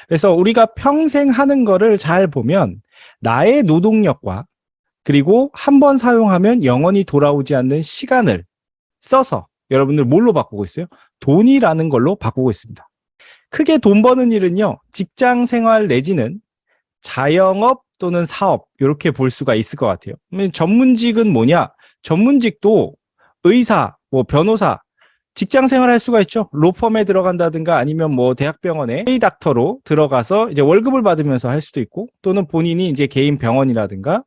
그래서 우리가 평생 하는 거를 잘 보면 나의 노동력과 그리고 한 번 사용하면 영원히 돌아오지 않는 시간을 써서 여러분들 뭘로 바꾸고 있어요? 돈이라는 걸로 바꾸고 있습니다. 크게 돈 버는 일은요, 직장 생활 내지는 자영업 또는 사업, 이렇게 볼 수가 있을 것 같아요. 전문직은 뭐냐? 전문직도 의사, 뭐 변호사, 직장 생활 할 수가 있죠. 로펌에 들어간다든가 아니면 뭐 대학병원에 A닥터로 들어가서 이제 월급을 받으면서 할 수도 있고, 또는 본인이 이제 개인 병원이라든가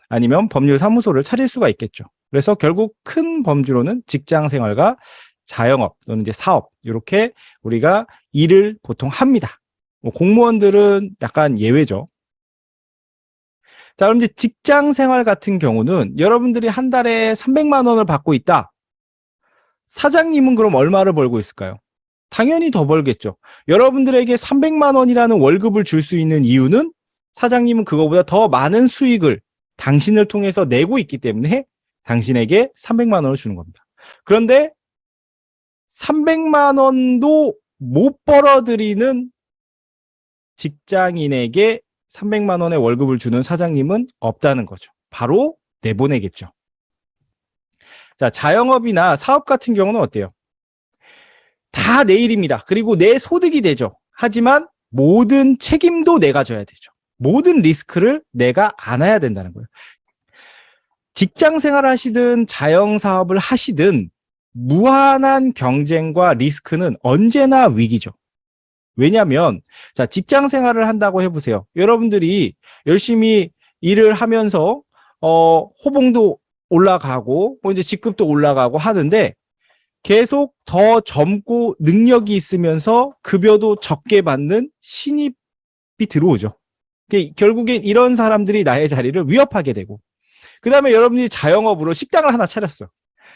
아니면 법률 사무소를 차릴 수가 있겠죠. 그래서 결국 큰 범주로는 직장 생활과 자영업 또는 이제 사업, 이렇게 우리가 일을 보통 합니다. 뭐 공무원들은 약간 예외죠. 자, 그럼 이제 직장 생활 같은 경우는 여러분들이 한 달에 300만 원을 받고 있다. 사장님은 그럼 얼마를 벌고 있을까요? 당연히 더 벌겠죠. 여러분들에게 300만 원이라는 월급을 줄 수 있는 이유는 사장님은 그거보다 더 많은 수익을 당신을 통해서 내고 있기 때문에 당신에게 300만 원을 주는 겁니다. 그런데 300만 원도 못 벌어들이는 직장인에게 300만 원의 월급을 주는 사장님은 없다는 거죠. 바로 내보내겠죠. 자, 자영업이나 사업 같은 경우는 어때요? 다 내 일입니다. 그리고 내 소득이 되죠. 하지만 모든 책임도 내가 져야 되죠. 모든 리스크를 내가 안아야 된다는 거예요. 직장 생활을 하시든 자영사업을 하시든 무한한 경쟁과 리스크는 언제나 위기죠. 왜냐하면 자, 직장 생활을 한다고 해보세요. 여러분들이 열심히 일을 하면서 호봉도 올라가고 뭐 이제 직급도 올라가고 하는데 계속 더 젊고 능력이 있으면서 급여도 적게 받는 신입이 들어오죠. 결국엔 이런 사람들이 나의 자리를 위협하게 되고, 그 다음에 여러분들이 자영업으로 식당을 하나 차렸어.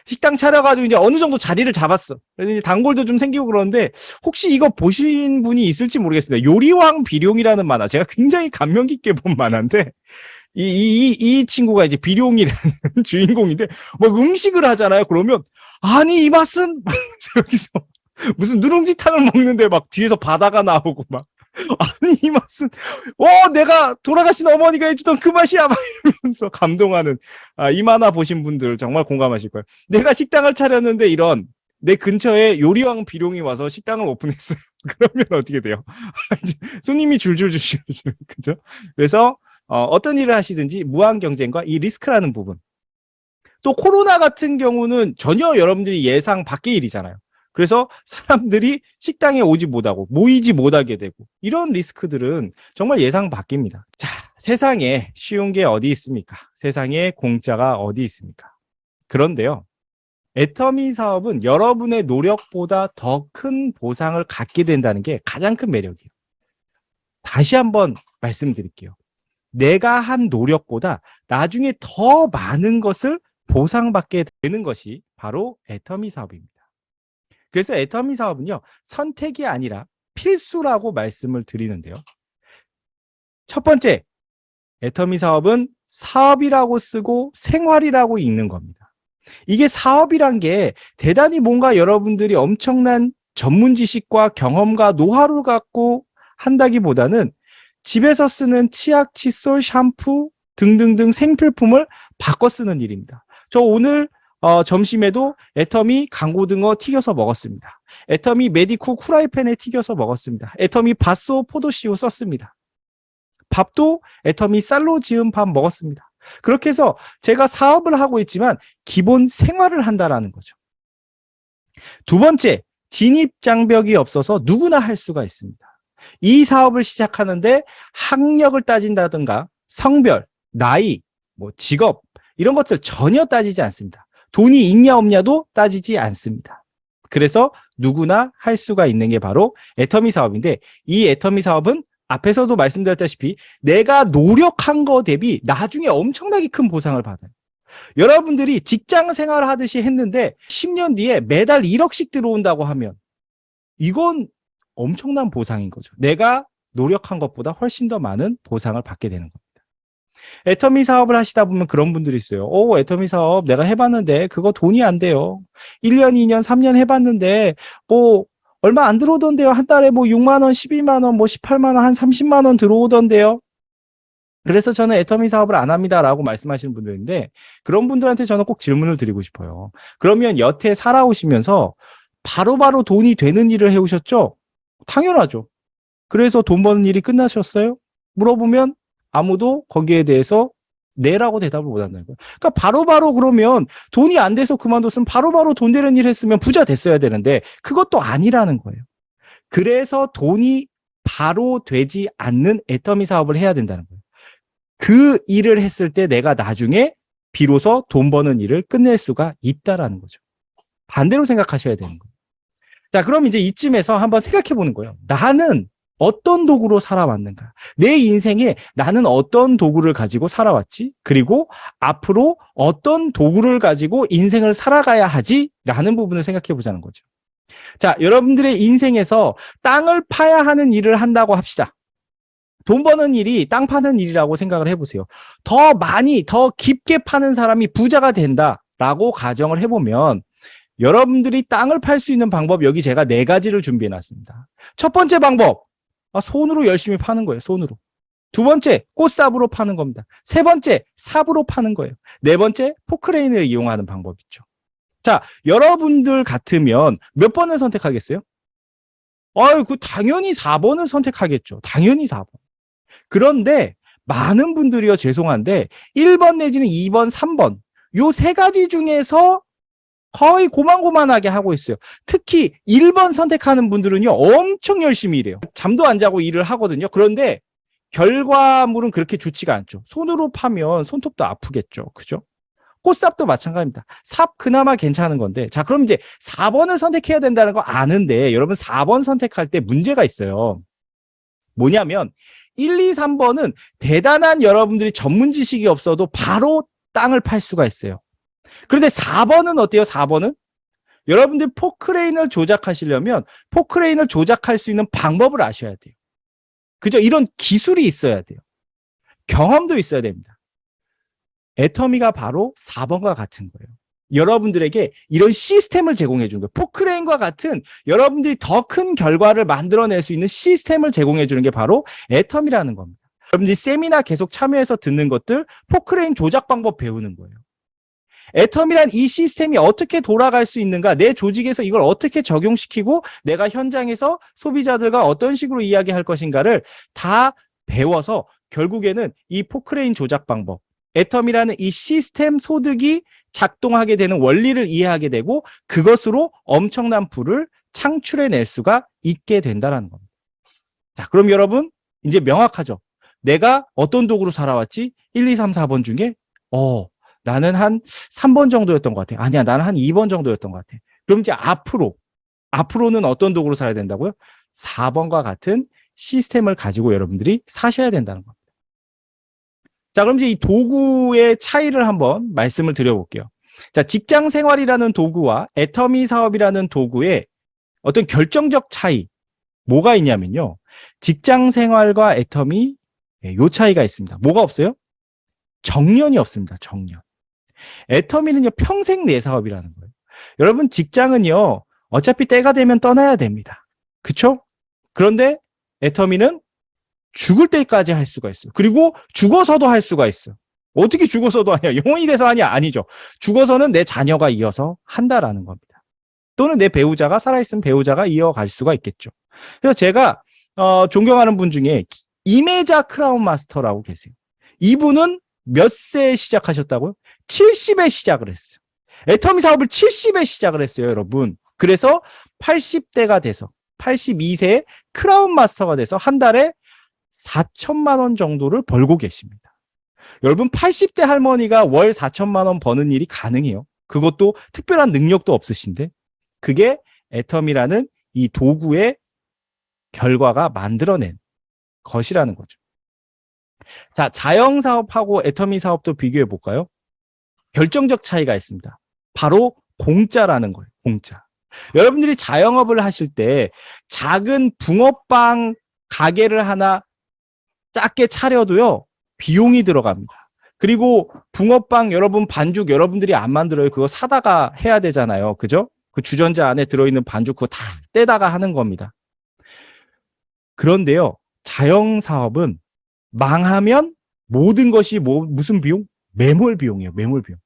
식당 차려가지고 이제 어느 정도 자리를 잡았어. 그래서 이제 단골도 좀 생기고 그러는데, 혹시 이거 보신 분이 있을지 모르겠습니다. 요리왕 비룡이라는 만화, 제가 굉장히 감명 깊게 본 만화인데, 이 친구가 이제 비룡이라는 주인공인데, 뭐 음식을 하잖아요. 그러면, 아니, 이 맛은, 여기서 무슨 누룽지탕을 먹는데 막 뒤에서 바다가 나오고 막, 아니, 이 맛은, 내가 돌아가신 어머니가 해주던 그 맛이야! 막 이러면서 감동하는, 이 만화 보신 분들 정말 공감하실 거예요. 내가 식당을 차렸는데 이런, 내 근처에 요리왕 비룡이 와서 식당을 오픈했어요. 그러면 어떻게 돼요? 손님이 줄줄 주시죠. 그죠? 그래서, 어떤 일을 하시든지 무한 경쟁과 이 리스크라는 부분. 또 코로나 같은 경우는 전혀 여러분들이 예상 밖의 일이잖아요. 그래서 사람들이 식당에 오지 못하고 모이지 못하게 되고 이런 리스크들은 정말 예상 밖입니다. 자, 세상에 쉬운 게 어디 있습니까? 세상에 공짜가 어디 있습니까? 그런데요, 애터미 사업은 여러분의 노력보다 더 큰 보상을 갖게 된다는 게 가장 큰 매력이에요. 다시 한번 말씀드릴게요. 내가 한 노력보다 나중에 더 많은 것을 보상받게 되는 것이 바로 애터미 사업입니다. 그래서 애터미 사업은요, 선택이 아니라 필수라고 말씀을 드리는데요. 첫 번째, 애터미 사업은 사업이라고 쓰고 생활이라고 읽는 겁니다. 이게 사업이란 게 대단히 뭔가 여러분들이 엄청난 전문 지식과 경험과 노하우를 갖고 한다기보다는 집에서 쓰는 치약, 칫솔, 샴푸 등등등 생필품을 바꿔 쓰는 일입니다. 저 오늘 점심에도 애터미 강고등어 튀겨서 먹었습니다. 애터미 메디쿠 후라이팬에 튀겨서 먹었습니다. 애터미 밭소 포도씨우 썼습니다. 밥도 애터미 쌀로 지은 밥 먹었습니다. 그렇게 해서 제가 사업을 하고 있지만 기본 생활을 한다라는 거죠. 두 번째, 진입 장벽이 없어서 누구나 할 수가 있습니다. 이 사업을 시작하는데 학력을 따진다든가 성별, 나이, 뭐 직업 이런 것들 전혀 따지지 않습니다. 돈이 있냐 없냐도 따지지 않습니다. 그래서 누구나 할 수가 있는 게 바로 애터미 사업인데, 이 애터미 사업은 앞에서도 말씀드렸다시피 내가 노력한 거 대비 나중에 엄청나게 큰 보상을 받아요. 여러분들이 직장 생활 하듯이 했는데 10년 뒤에 매달 1억씩 들어온다고 하면 이건 엄청난 보상인 거죠. 내가 노력한 것보다 훨씬 더 많은 보상을 받게 되는 겁니다. 애터미 사업을 하시다 보면 그런 분들이 있어요. 애터미 사업 내가 해봤는데 그거 돈이 안 돼요. 1년, 2년, 3년 해봤는데 뭐 얼마 안 들어오던데요. 한 달에 뭐 6만 원, 12만 원, 뭐 18만 원, 한 30만 원 들어오던데요. 그래서 저는 애터미 사업을 안 합니다라고 말씀하시는 분들인데 그런 분들한테 저는 꼭 질문을 드리고 싶어요. 그러면 여태 살아오시면서 바로바로 돈이 되는 일을 해오셨죠? 당연하죠. 그래서 돈 버는 일이 끝나셨어요? 물어보면 아무도 거기에 대해서 네라고 대답을 못 한다는 거예요. 그러니까 바로바로 그러면 돈이 안 돼서 그만뒀으면 바로바로 돈 되는 일 했으면 부자 됐어야 되는데 그것도 아니라는 거예요. 그래서 돈이 바로 되지 않는 애터미 사업을 해야 된다는 거예요. 그 일을 했을 때 내가 나중에 비로소 돈 버는 일을 끝낼 수가 있다라는 거죠. 반대로 생각하셔야 되는 거예요. 자, 그럼 이제 이쯤에서 한번 생각해 보는 거예요. 나는 어떤 도구로 살아왔는가? 내 인생에 나는 어떤 도구를 가지고 살아왔지? 그리고 앞으로 어떤 도구를 가지고 인생을 살아가야 하지? 라는 부분을 생각해 보자는 거죠. 자, 여러분들의 인생에서 땅을 파야 하는 일을 한다고 합시다. 돈 버는 일이 땅 파는 일이라고 생각을 해보세요. 더 많이, 더 깊게 파는 사람이 부자가 된다라고 가정을 해보면 여러분들이 땅을 팔 수 있는 방법 여기 제가 4가지를 준비해 놨습니다. 첫 번째 방법, 손으로 열심히 파는 거예요. 손으로. 두 번째, 꽃삽으로 파는 겁니다. 세 번째, 삽으로 파는 거예요. 네 번째, 포크레인을 이용하는 방법 있죠. 자, 여러분들 같으면 몇 번을 선택하겠어요? 당연히 4번을 선택하겠죠. 당연히 4번. 그런데 많은 분들이요, 죄송한데 1번 내지는 2번, 3번 요 3가지 중에서 거의 고만고만하게 하고 있어요. 특히 1번 선택하는 분들은요, 엄청 열심히 일해요. 잠도 안 자고 일을 하거든요. 그런데 결과물은 그렇게 좋지가 않죠. 손으로 파면 손톱도 아프겠죠. 그죠? 꽃삽도 마찬가지입니다. 삽 그나마 괜찮은 건데, 자, 그럼 이제 4번을 선택해야 된다는 거 아는데 여러분 4번 선택할 때 문제가 있어요. 뭐냐면 1, 2, 3번은 대단한 여러분들이 전문 지식이 없어도 바로 땅을 팔 수가 있어요. 그런데 4번은 어때요? 4번은 여러분들 포크레인을 조작하시려면 포크레인을 조작할 수 있는 방법을 아셔야 돼요. 그죠? 이런 기술이 있어야 돼요. 경험도 있어야 됩니다. 애터미가 바로 4번과 같은 거예요. 여러분들에게 이런 시스템을 제공해 주는 거예요. 포크레인과 같은 여러분들이 더 큰 결과를 만들어낼 수 있는 시스템을 제공해 주는 게 바로 애터미라는 겁니다. 여러분들이 세미나 계속 참여해서 듣는 것들, 포크레인 조작 방법 배우는 거예요. 애터미란 이 시스템이 어떻게 돌아갈 수 있는가, 내 조직에서 이걸 어떻게 적용시키고 내가 현장에서 소비자들과 어떤 식으로 이야기할 것인가를 다 배워서 결국에는 이 포크레인 조작 방법, 애터미라는 이 시스템 소득이 작동하게 되는 원리를 이해하게 되고 그것으로 엄청난 부를 창출해낼 수가 있게 된다는 겁니다. 자, 그럼 여러분 이제 명확하죠? 내가 어떤 도구로 살아왔지? 1, 2, 3, 4번 중에 나는 한 3번 정도였던 것 같아. 아니야, 나는 한 2번 정도였던 것 같아. 그럼 이제 앞으로는 어떤 도구로 살아야 된다고요? 4번과 같은 시스템을 가지고 여러분들이 사셔야 된다는 겁니다. 자, 그럼 이제 이 도구의 차이를 한번 말씀을 드려볼게요. 자, 직장 생활이라는 도구와 애터미 사업이라는 도구의 어떤 결정적 차이, 뭐가 있냐면요. 직장 생활과 애터미, 요 차이가 있습니다. 뭐가 없어요? 정년이 없습니다. 정년. 애터미는요, 평생 내 사업이라는 거예요. 여러분, 직장은요, 어차피 때가 되면 떠나야 됩니다. 그쵸? 그런데 애터미는 죽을 때까지 할 수가 있어요. 그리고 죽어서도 할 수가 있어. 어떻게 죽어서도 하냐? 영혼이 돼서 하냐? 아니죠. 죽어서는 내 자녀가 이어서 한다라는 겁니다. 또는 내 배우자가 살아있으면 배우자가 이어갈 수가 있겠죠. 그래서 제가 존경하는 분 중에 이메자 크라운 마스터라고 계세요. 이분은 몇 세에 시작하셨다고요? 70에 시작을 했어요. 애터미 사업을 70에 시작을 했어요, 여러분. 그래서 80대가 돼서 82세에 크라운 마스터가 돼서 한 달에 4천만 원 정도를 벌고 계십니다. 여러분, 80대 할머니가 월 4천만 원 버는 일이 가능해요. 그것도 특별한 능력도 없으신데 그게 애터미라는 이 도구의 결과가 만들어낸 것이라는 거죠. 자, 자영 사업하고 애터미 사업도 비교해 볼까요? 결정적 차이가 있습니다. 바로 공짜라는 거예요. 공짜. 여러분들이 자영업을 하실 때 작은 붕어빵 가게를 하나 작게 차려도요, 비용이 들어갑니다. 그리고 붕어빵 여러분 반죽 여러분들이 안 만들어요. 그거 사다가 해야 되잖아요. 그죠? 그 주전자 안에 들어있는 반죽 그거 다 떼다가 하는 겁니다. 그런데요, 자영사업은 망하면 모든 것이 무슨 비용? 매몰 비용이에요. 매몰 비용.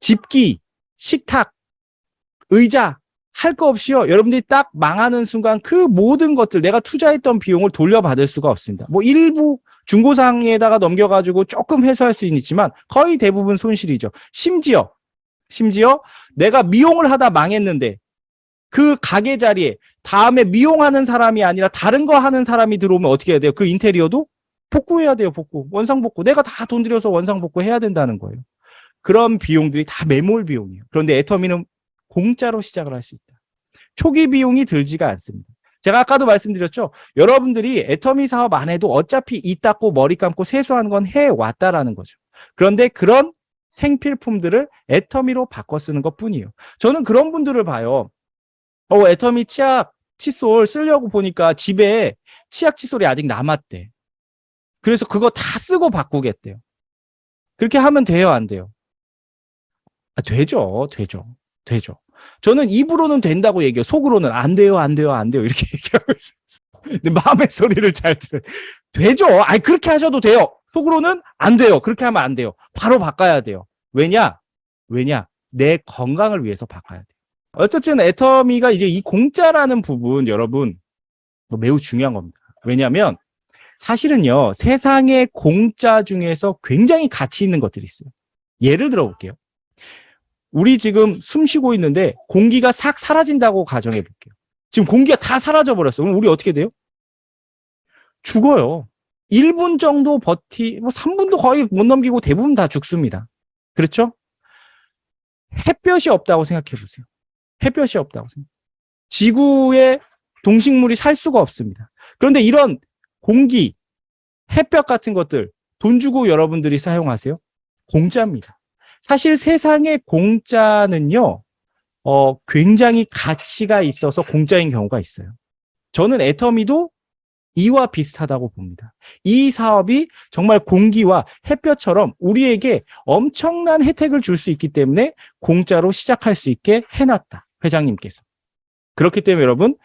집기, 식탁, 의자 할 거 없이요. 여러분들이 딱 망하는 순간 그 모든 것들 내가 투자했던 비용을 돌려받을 수가 없습니다. 뭐 일부 중고상에다가 넘겨가지고 조금 해소할 수는 있지만 거의 대부분 손실이죠. 심지어 내가 미용을 하다 망했는데 그 가게 자리에 다음에 미용하는 사람이 아니라 다른 거 하는 사람이 들어오면 어떻게 해야 돼요? 그 인테리어도 복구해야 돼요. 원상복구. 내가 다 돈 들여서 원상복구 해야 된다는 거예요. 그런 비용들이 다 매몰 비용이에요. 그런데 애터미는 공짜로 시작을 할 수 있다. 초기 비용이 들지가 않습니다. 제가 아까도 말씀드렸죠. 여러분들이 애터미 사업 안 해도 어차피 이 닦고 머리 감고 세수하는 건 해왔다라는 거죠. 그런데 그런 생필품들을 애터미로 바꿔 쓰는 것 뿐이에요. 저는 그런 분들을 봐요. 애터미 치약, 칫솔 쓰려고 보니까 집에 치약 칫솔이 아직 남았대. 그래서 그거 다 쓰고 바꾸겠대요. 그렇게 하면 돼요, 안 돼요? 되죠. 저는 입으로는 된다고 얘기해요. 속으로는 안 돼요. 이렇게 얘기하고 있어요. 근데 마음의 소리를 잘 들어요. 되죠. 그렇게 하셔도 돼요. 속으로는 안 돼요. 그렇게 하면 안 돼요. 바로 바꿔야 돼요. 왜냐? 내 건강을 위해서 바꿔야 돼요. 어쨌든 애터미가 이제 이 공짜라는 부분 여러분 매우 중요한 겁니다. 왜냐하면 사실은요, 세상의 공짜 중에서 굉장히 가치 있는 것들이 있어요. 예를 들어 볼게요. 우리 지금 숨 쉬고 있는데 공기가 싹 사라진다고 가정해 볼게요. 지금 공기가 다 사라져 버렸어요. 그럼 우리 어떻게 돼요? 죽어요. 1분 정도 뭐 3분도 거의 못 넘기고 대부분 다 죽습니다. 그렇죠? 햇볕이 없다고 생각해 보세요. 햇볕이 없다고 생각해. 지구에 동식물이 살 수가 없습니다. 그런데 이런 공기, 햇볕 같은 것들 돈 주고 여러분들이 사용하세요? 공짜입니다. 사실 세상의 공짜는요, 굉장히 가치가 있어서 공짜인 경우가 있어요. 저는 애터미도 이와 비슷하다고 봅니다. 이 사업이 정말 공기와 햇볕처럼 우리에게 엄청난 혜택을 줄 수 있기 때문에 공짜로 시작할 수 있게 해놨다. 회장님께서. 그렇기 때문에 여러분,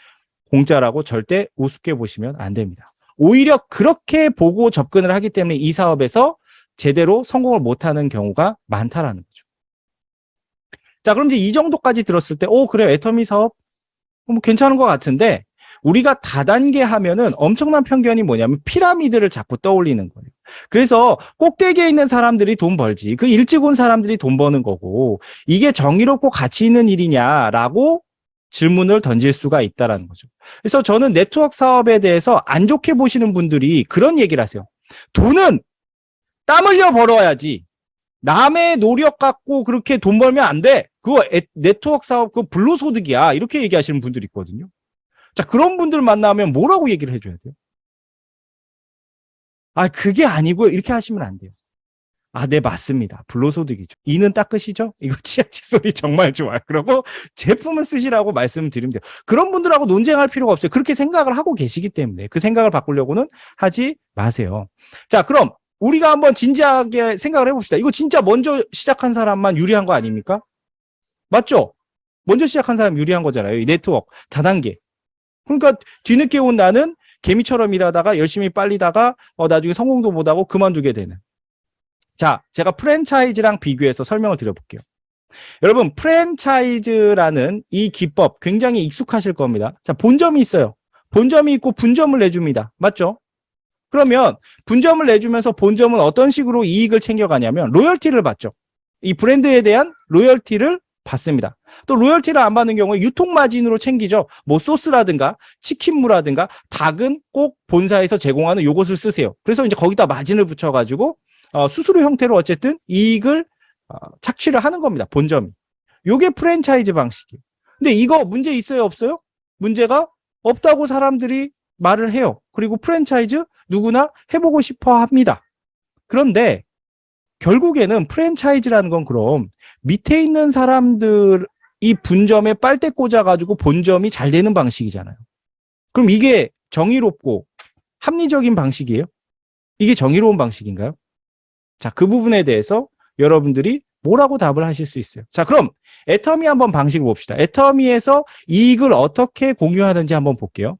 공짜라고 절대 우습게 보시면 안 됩니다. 오히려 그렇게 보고 접근을 하기 때문에 이 사업에서 제대로 성공을 못하는 경우가 많다라는 거죠. 자, 그럼 이제 이 정도까지 들었을 때, 그래요. 애터미 사업 뭐 괜찮은 것 같은데 우리가 다단계 하면은 엄청난 편견이 뭐냐면 피라미드를 자꾸 떠올리는 거예요. 그래서 꼭대기에 있는 사람들이 돈 벌지. 그 일찍 온 사람들이 돈 버는 거고 이게 정의롭고 가치 있는 일이냐라고 질문을 던질 수가 있다라는 거죠. 그래서 저는 네트워크 사업에 대해서 안 좋게 보시는 분들이 그런 얘기를 하세요. 돈은 땀 흘려 벌어야지. 남의 노력 갖고 그렇게 돈 벌면 안 돼. 그거 네트워크 사업 그거 불로소득이야. 이렇게 얘기하시는 분들이 있거든요. 자, 그런 분들 만나면 뭐라고 얘기를 해줘야 돼요? 그게 아니고요. 이렇게 하시면 안 돼요. 네, 맞습니다. 불로소득이죠. 이는 닦으시죠? 이거 치약 칫솔이 정말 좋아요. 그러고 제품은 쓰시라고 말씀드리면 돼요. 그런 분들하고 논쟁할 필요가 없어요. 그렇게 생각을 하고 계시기 때문에 그 생각을 바꾸려고는 하지 마세요. 자, 그럼 우리가 한번 진지하게 생각을 해봅시다. 이거 진짜 먼저 시작한 사람만 유리한 거 아닙니까? 맞죠? 먼저 시작한 사람 유리한 거잖아요. 이 네트워크, 다단계. 그러니까 뒤늦게 온 나는 개미처럼 일하다가 열심히 빨리다가 나중에 성공도 못하고 그만두게 되는. 자, 제가 프랜차이즈랑 비교해서 설명을 드려볼게요. 여러분, 프랜차이즈라는 이 기법 굉장히 익숙하실 겁니다. 자, 본점이 있어요. 본점이 있고 분점을 내줍니다. 맞죠? 그러면 분점을 내주면서 본점은 어떤 식으로 이익을 챙겨가냐면 로열티를 받죠. 이 브랜드에 대한 로열티를 받습니다. 또 로열티를 안 받는 경우에 유통 마진으로 챙기죠. 뭐 소스라든가 치킨무라든가 닭은 꼭 본사에서 제공하는 요것을 쓰세요. 그래서 이제 거기다 마진을 붙여가지고 수수료 형태로 어쨌든 이익을 착취를 하는 겁니다. 본점이. 요게 프랜차이즈 방식이에요. 근데 이거 문제 있어요, 없어요? 문제가 없다고 사람들이 말을 해요. 그리고 프랜차이즈 누구나 해보고 싶어 합니다. 그런데 결국에는 프랜차이즈라는 건 그럼 밑에 있는 사람들이 분점에 빨대 꽂아가지고 본점이 잘 되는 방식이잖아요. 그럼 이게 정의롭고 합리적인 방식이에요? 이게 정의로운 방식인가요? 자, 그 부분에 대해서 여러분들이 뭐라고 답을 하실 수 있어요? 자, 그럼 애터미 한번 방식을 봅시다. 애터미에서 이익을 어떻게 공유하는지 한번 볼게요.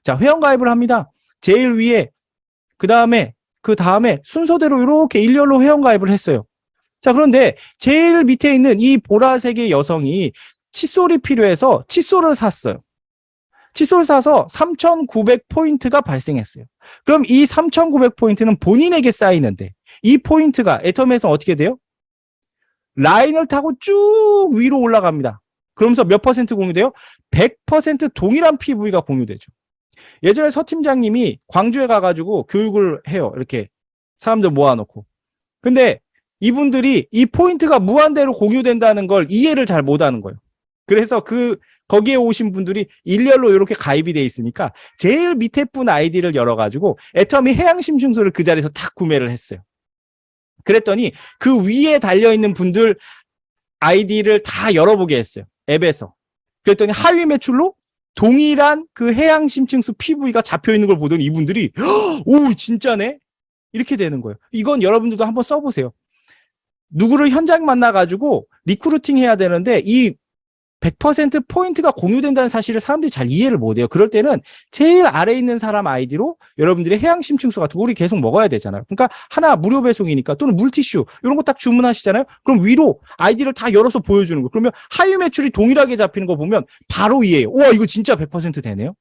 자, 회원가입을 합니다. 제일 위에 그 다음에 순서대로 이렇게 일렬로 회원가입을 했어요. 자, 그런데 제일 밑에 있는 이 보라색의 여성이 칫솔이 필요해서 칫솔을 샀어요. 칫솔 사서 3,900포인트가 발생했어요. 그럼 이 3,900포인트는 본인에게 쌓이는데 이 포인트가 애터미에서 어떻게 돼요? 라인을 타고 쭉 위로 올라갑니다. 그러면서 몇 퍼센트 공유돼요? 100% 동일한 PV가 공유되죠. 예전에 서 팀장님이 광주에 가가지고 교육을 해요. 이렇게 사람들 모아놓고. 근데 이분들이 이 포인트가 무한대로 공유된다는 걸 이해를 잘 못하는 거예요. 그래서 거기에 오신 분들이 일렬로 이렇게 가입이 돼 있으니까 제일 밑에 분 아이디를 열어가지고 애터미 해양심층수를 그 자리에서 탁 구매를 했어요. 그랬더니 그 위에 달려있는 분들 아이디를 다 열어보게 했어요. 앱에서. 그랬더니 하위 매출로 동일한 그 해양심층수 PV가 잡혀있는 걸 보더니 이분들이 오 진짜네? 이렇게 되는 거예요. 이건 여러분들도 한번 써보세요. 누구를 현장 만나가지고 리크루팅 해야 되는데 이 100% 포인트가 공유된다는 사실을 사람들이 잘 이해를 못해요. 그럴 때는 제일 아래에 있는 사람 아이디로 여러분들이 해양심층수 같은 거 우리 계속 먹어야 되잖아요. 그러니까 하나 무료 배송이니까 또는 물티슈 이런 거 딱 주문하시잖아요. 그럼 위로 아이디를 다 열어서 보여주는 거. 그러면 하위 매출이 동일하게 잡히는 거 보면 바로 이해해요. 와 이거 진짜 100% 되네요.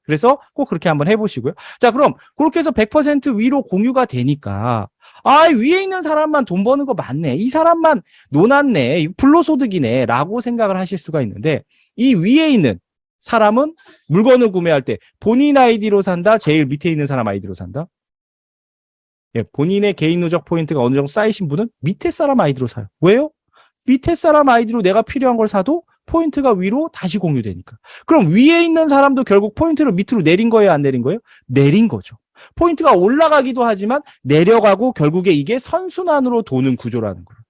그래서 꼭 그렇게 한번 해보시고요. 자 그럼 그렇게 해서 100% 위로 공유가 되니까 위에 있는 사람만 돈 버는 거 맞네. 이 사람만 노났네. 불로소득이네. 라고 생각을 하실 수가 있는데 이 위에 있는 사람은 물건을 구매할 때 본인 아이디로 산다. 제일 밑에 있는 사람 아이디로 산다. 예, 본인의 개인 누적 포인트가 어느 정도 쌓이신 분은 밑에 사람 아이디로 사요. 왜요? 밑에 사람 아이디로 내가 필요한 걸 사도 포인트가 위로 다시 공유되니까. 그럼 위에 있는 사람도 결국 포인트를 밑으로 내린 거예요? 안 내린 거예요? 내린 거죠. 포인트가 올라가기도 하지만 내려가고 결국에 이게 선순환으로 도는 구조라는 거예요.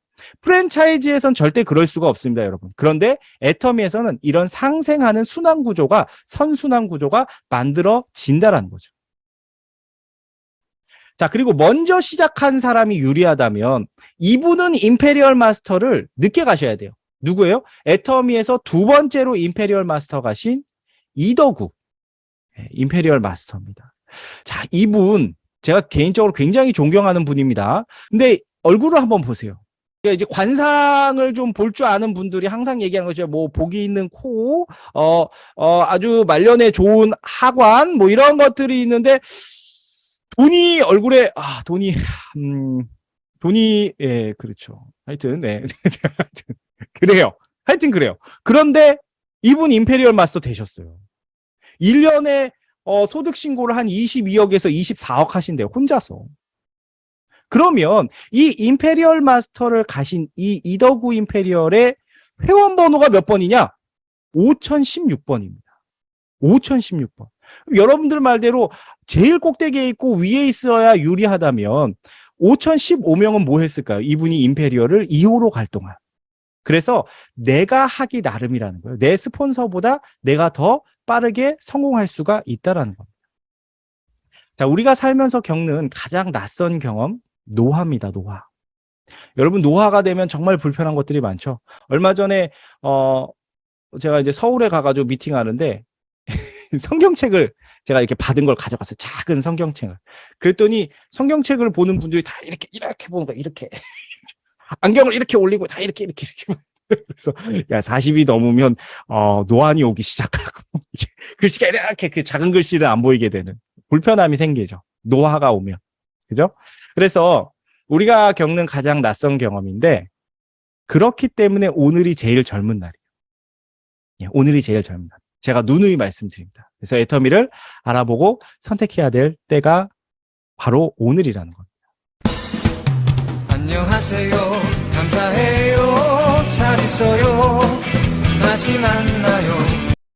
프랜차이즈에선 절대 그럴 수가 없습니다, 여러분. 그런데 애터미에서는 이런 상생하는 순환 구조가 선순환 구조가 만들어진다라는 거죠. 자, 그리고 먼저 시작한 사람이 유리하다면 이분은 임페리얼 마스터를 늦게 가셔야 돼요. 누구예요? 애터미에서 두 번째로 임페리얼 마스터 가신 이더구 임페리얼 마스터입니다. 자, 이분 제가 개인적으로 굉장히 존경하는 분입니다. 근데 얼굴을 한번 보세요. 이제 관상을 좀 볼 줄 아는 분들이 항상 얘기하는 거죠. 뭐 복이 있는 코, 아주 말년에 좋은 하관, 뭐 이런 것들이 있는데 돈이 얼굴에 돈이 예 그렇죠. 하여튼 네 하여튼 그래요. 그런데 이분 임페리얼 마스터 되셨어요. 1년에 소득 신고를 한 22억에서 24억 하신대요. 혼자서. 그러면 이 임페리얼 마스터를 가신 이 이더구 임페리얼의 회원 번호가 몇 번이냐? 5016번입니다. 5016번. 여러분들 말대로 제일 꼭대기에 있고 위에 있어야 유리하다면 5015명은 뭐 했을까요? 이분이 임페리얼을 2호로 갈 동안. 그래서 내가 하기 나름이라는 거예요. 내 스폰서보다 내가 더 빠르게 성공할 수가 있다라는 겁니다. 자, 우리가 살면서 겪는 가장 낯선 경험, 노화입니다. 노화. 여러분 노화가 되면 정말 불편한 것들이 많죠. 얼마 전에 제가 이제 서울에 가가지고 미팅하는데 성경책을 제가 이렇게 받은 걸 가져갔어요. 작은 성경책을. 그랬더니 성경책을 보는 분들이 다 이렇게 보는 거야. 이렇게 안경을 이렇게 올리고 다 이렇게 그래서 야 40이 넘으면 노안이 오기 시작하고 글씨가 이렇게 그 작은 글씨를 안 보이게 되는 불편함이 생기죠. 노화가 오면. 그죠? 그래서 우리가 겪는 가장 낯선 경험인데 그렇기 때문에 오늘이 제일 젊은 날이에요. 예, 오늘이 제일 젊은 날. 제가 누누이 말씀드립니다. 그래서 애터미를 알아보고 선택해야 될 때가 바로 오늘이라는 겁니다. 안녕하세요. 감사해요. 잘 있어요. 다시 만나요.